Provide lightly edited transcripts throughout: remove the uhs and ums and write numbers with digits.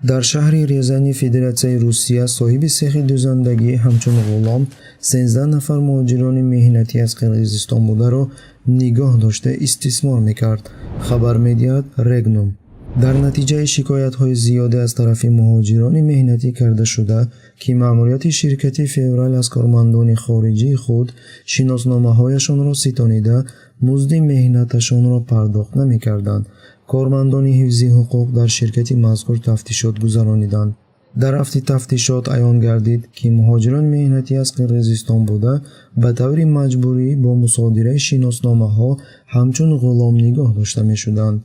дар шаҳри Резани Федератсияи Русия соҳиби сехи дӯзандагӣ ҳамчун ғулом 13 нафар муҳоҷирони меҳнатӣ аз Қирғизистон бударо нигоҳ дошта истисмор мекард, хабар медиҳад Регнум. дар натиҷаи шикоятҳои зиёда аз тарафи муҳоҷирони меҳнатӣ карда шуда, ки маъмурияти ширкати Феврал аз кормандони хориҷии худ шиносномаҳояшонро ситонида, музди меҳнаташонро пардохт намекарданд, кормандони ҳифзи ҳуқуқ дар ширкати мазкур тафтишот гузарониданд. дар рафти тафтишот аён гардид, ки муҳоҷирони меҳнатӣ аз Қирғизистон буда ба таври маҷбурӣ бо мусодираи шиносномаҳо ҳамчун ғулом нигоҳ дошта мешуданд.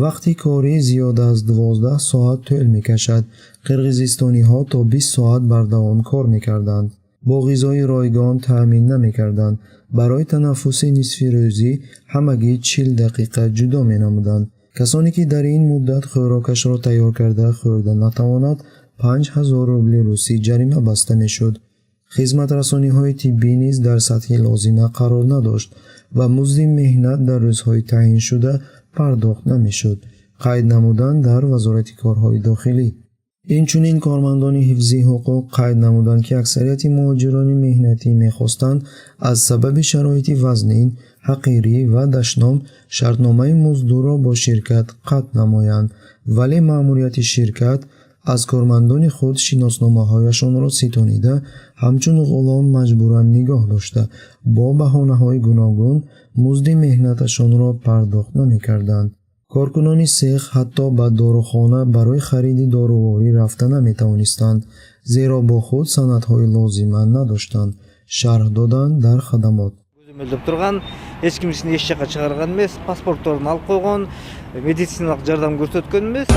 вақти корӣ зиёда аз 12 соат тӯл мекашад. қирғизистониҳо то 20 соат бардавом кор мекарданд. бо ғизои ройгон таъмин намекарданд. барои танаффуси нисфирӯзӣ ҳамагӣ 40 дақиқа ҷудо менамуданд. касоне ки дар ин муддат хӯрокашро тайёр карда хӯрда натавонад, 5000 рубли русӣ ҷарима баста мешуд. хизматрасониҳои тиббӣ низ дар сатҳи лозима қарор надошт ва музди меҳнат дар рӯзҳои таъиншуда пардохт намешуд, қайд намуданд дар вазорати корҳои дохилӣ. инчунин кормандони ҳифзи ҳуқуқ қайд намуданд, ки аксарияти муҳоҷирони меҳнатӣ мехостанд аз сабаби шароити вазнин, ҳақирӣ ва дашном шартномаи муздуро бо ширкат қатъ намоянд, вале маъмурияти ширкат аз кормандони худ шиносномаҳояшонро ситонида ҳамчун ғулом маҷбуран нигоҳ дошта, бо баҳонаҳои гуногун музди меҳнаташонро пардохт намекарданд. коркунони сех ҳатто ба дорухона барои хариди доруворӣ рафта наметавонистанд, зеро бо худ санадҳои лозима надоштанд, шарҳ доданд дар хадамот. Өзүмөлдөп турган, эч ким ичинде эч жакка чыгарган эмес, паспортторун алып койгон, медициналык жардам көрсөткөн эмес.